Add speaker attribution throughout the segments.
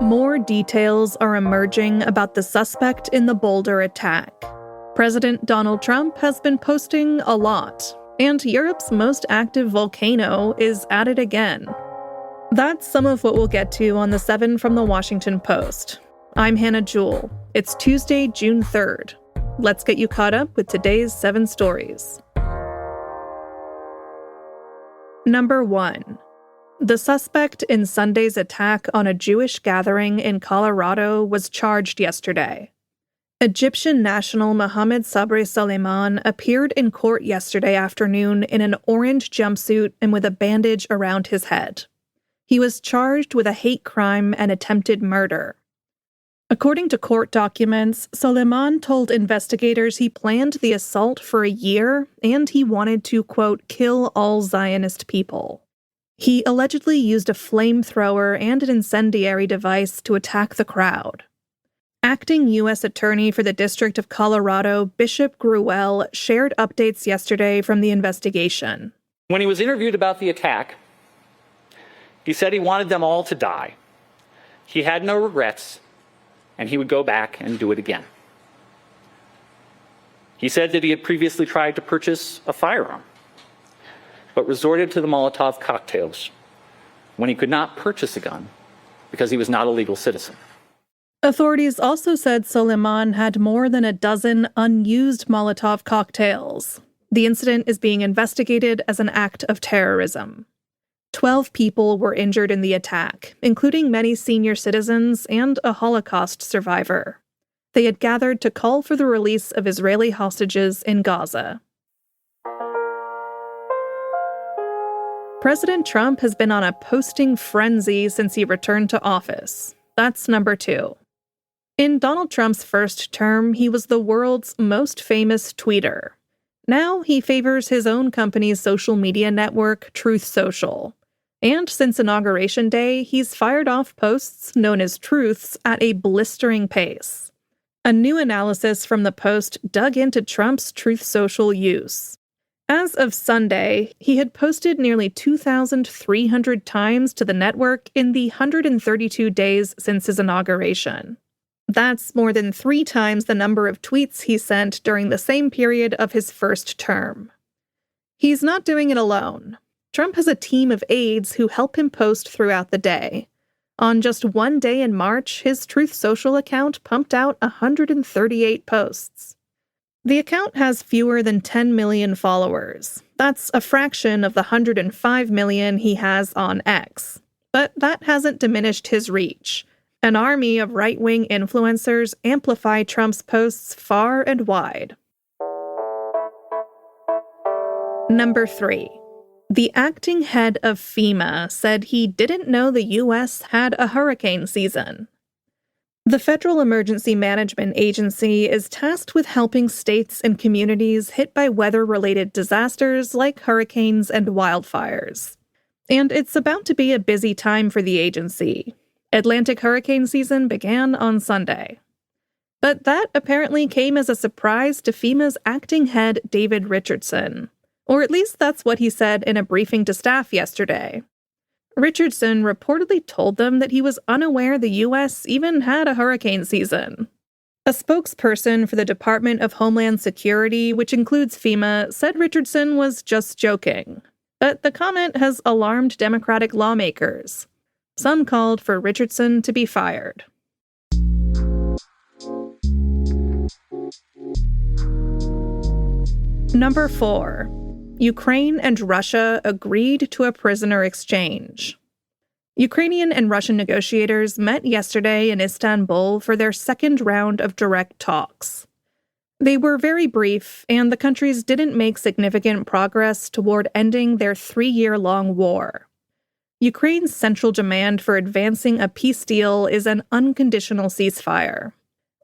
Speaker 1: More details are emerging about the suspect in the Boulder attack. President Donald Trump has been posting a lot, and Europe's most active volcano is at it again. That's some of what we'll get to on the 7 from the Washington Post. I'm Hannah Jewell. It's Tuesday, June 3rd. Let's get you caught up with today's 7 stories. Number 1. The suspect in Sunday's attack on a Jewish gathering in Colorado was charged yesterday. Egyptian national Mohammed Sabri Suleiman appeared in court yesterday afternoon in an orange jumpsuit and with a bandage around his head. He was charged with a hate crime and attempted murder. According to court documents, Suleiman told investigators he planned the assault for a year and he wanted to, quote, kill all Zionist people. He allegedly used a flamethrower and an incendiary device to attack the crowd. Acting U.S. Attorney for the District of Colorado, Bishop Gruelle, shared updates yesterday from the investigation.
Speaker 2: When he was interviewed about the attack, he said he wanted them all to die. He had no regrets, and he would go back and do it again. He said that he had previously tried to purchase a firearm, but resorted to the Molotov cocktails when he could not purchase a gun because he was not a legal citizen.
Speaker 1: Authorities also said Suleiman had more than a dozen unused Molotov cocktails. The incident is being investigated as an act of terrorism. 12 people were injured in the attack, including many senior citizens and a Holocaust survivor. They had gathered to call for the release of Israeli hostages in Gaza. President Trump has been on a posting frenzy since he returned to office. That's number 2. In Donald Trump's first term, he was the world's most famous tweeter. Now he favors his own company's social media network, Truth Social. And since Inauguration Day, he's fired off posts known as truths at a blistering pace. A new analysis from the Post dug into Trump's Truth Social use. As of Sunday, he had posted nearly 2,300 times to the network in the 132 days since his inauguration. That's more than 3 times the number of tweets he sent during the same period of his first term. He's not doing it alone. Trump has a team of aides who help him post throughout the day. On just one day in March, his Truth Social account pumped out 138 posts. The account has fewer than 10 million followers. That's a fraction of the 105 million he has on X. But that hasn't diminished his reach. An army of right-wing influencers amplify Trump's posts far and wide. Number 3. The acting head of FEMA said he didn't know the U.S. had a hurricane season. The Federal Emergency Management Agency is tasked with helping states and communities hit by weather-related disasters like hurricanes and wildfires. And it's about to be a busy time for the agency. Atlantic hurricane season began on Sunday. But that apparently came as a surprise to FEMA's acting head, David Richardson. Or at least that's what he said in a briefing to staff yesterday. Richardson reportedly told them that he was unaware the U.S. even had a hurricane season. A spokesperson for the Department of Homeland Security, which includes FEMA, said Richardson was just joking. But the comment has alarmed Democratic lawmakers. Some called for Richardson to be fired. Number 4. Ukraine and Russia agreed to a prisoner exchange. Ukrainian and Russian negotiators met yesterday in Istanbul for their second round of direct talks. They were very brief, and the countries didn't make significant progress toward ending their 3-year-long war. Ukraine's central demand for advancing a peace deal is an unconditional ceasefire.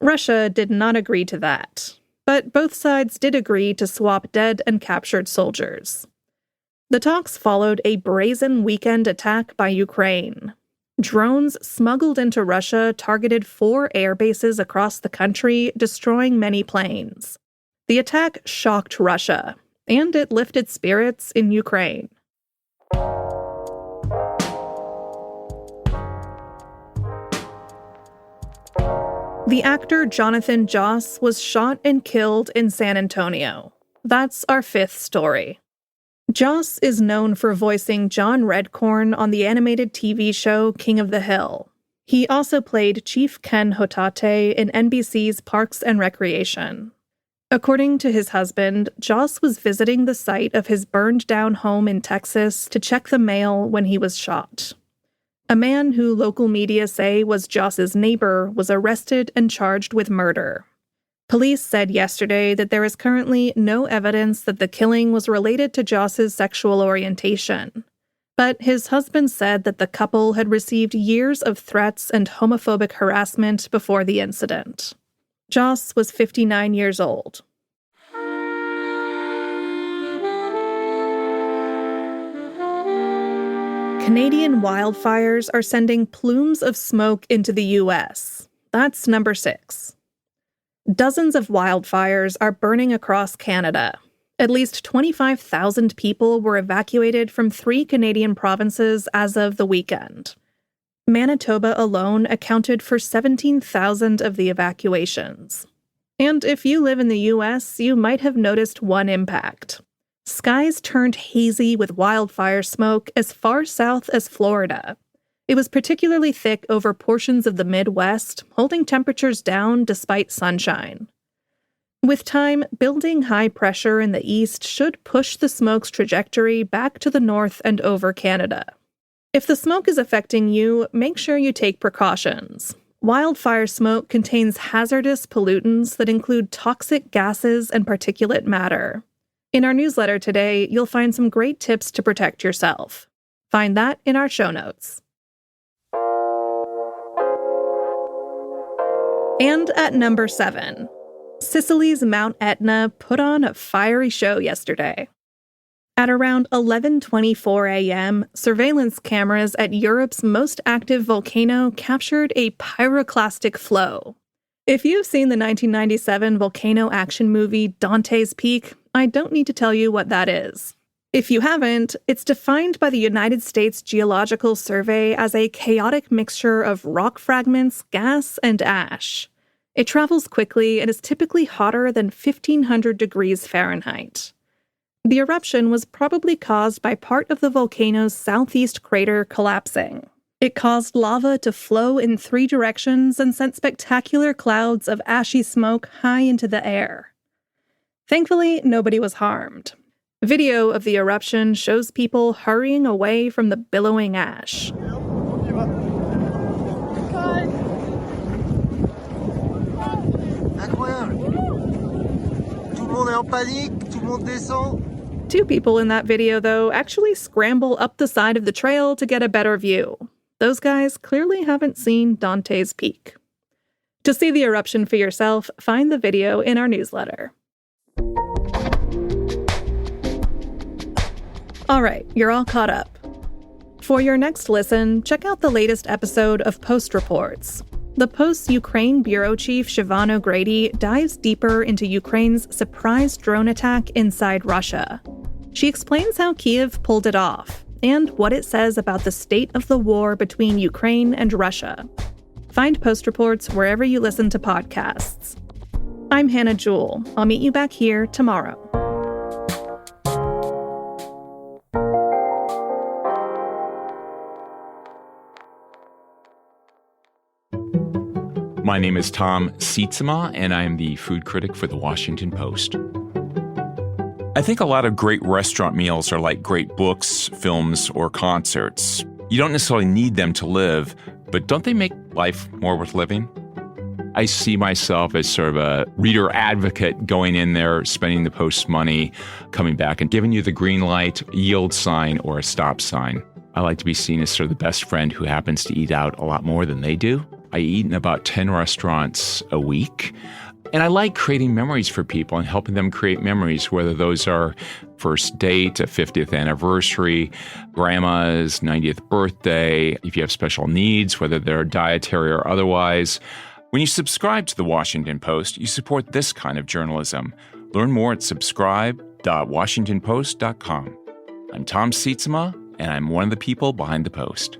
Speaker 1: Russia did not agree to that. But both sides did agree to swap dead and captured soldiers. The talks followed a brazen weekend attack by Ukraine. Drones smuggled into Russia targeted 4 air bases across the country, destroying many planes. The attack shocked Russia, and it lifted spirits in Ukraine. The actor Jonathan Joss was shot and killed in San Antonio. That's our fifth story. Joss is known for voicing John Redcorn on the animated TV show King of the Hill. He also played Chief Ken Hotate in NBC's Parks and Recreation. According to his husband, Joss was visiting the site of his burned-down home in Texas to check the mail when he was shot. A man who local media say was Joss's neighbor was arrested and charged with murder. Police said yesterday that there is currently no evidence that the killing was related to Joss's sexual orientation. But his husband said that the couple had received years of threats and homophobic harassment before the incident. Joss was 59 years old. Canadian wildfires are sending plumes of smoke into the U.S. That's number 6. Dozens of wildfires are burning across Canada. At least 25,000 people were evacuated from 3 Canadian provinces as of the weekend. Manitoba alone accounted for 17,000 of the evacuations. And if you live in the U.S., you might have noticed one impact. Skies turned hazy with wildfire smoke as far south as Florida. It was particularly thick over portions of the Midwest, holding temperatures down despite sunshine. With time, building high pressure in the east should push the smoke's trajectory back to the north and over Canada. If the smoke is affecting you, make sure you take precautions. Wildfire smoke contains hazardous pollutants that include toxic gases and particulate matter. In our newsletter today, you'll find some great tips to protect yourself. Find that in our show notes. And at number 7, Sicily's Mount Etna put on a fiery show yesterday. At around 11:24 a.m., surveillance cameras at Europe's most active volcano captured a pyroclastic flow. If you've seen the 1997 volcano action movie Dante's Peak, I don't need to tell you what that is. If you haven't, it's defined by the United States Geological Survey as a chaotic mixture of rock fragments, gas, and ash. It travels quickly and is typically hotter than 1,500 degrees Fahrenheit. The eruption was probably caused by part of the volcano's southeast crater collapsing. It caused lava to flow in 3 directions and sent spectacular clouds of ashy smoke high into the air. Thankfully, nobody was harmed. Video of the eruption shows people hurrying away from the billowing ash. Two people in that video, though, actually scramble up the side of the trail to get a better view. Those guys clearly haven't seen Dante's Peak. To see the eruption for yourself, find the video in our newsletter. All right, you're all caught up. For your next listen, check out the latest episode of Post Reports. The Post's Ukraine bureau chief Siobhan O'Grady dives deeper into Ukraine's surprise drone attack inside Russia. She explains how Kyiv pulled it off and what it says about the state of the war between Ukraine and Russia. Find Post Reports wherever you listen to podcasts. I'm Hannah Jewell. I'll meet you back here tomorrow.
Speaker 3: My name is Tom Sietsema, and I am the food critic for The Washington Post. I think a lot of great restaurant meals are like great books, films, or concerts. You don't necessarily need them to live, but don't they make life more worth living? I see myself as sort of a reader advocate going in there, spending the Post's money, coming back and giving you the green light, yield sign, or a stop sign. I like to be seen as sort of the best friend who happens to eat out a lot more than they do. I eat in about 10 restaurants a week. And I like creating memories for people and helping them create memories, whether those are first date, a 50th anniversary, grandma's 90th birthday, if you have special needs, whether they're dietary or otherwise. When you subscribe to The Washington Post, you support this kind of journalism. Learn more at subscribe.washingtonpost.com. I'm Tom Sietsema, and I'm one of the people behind the Post.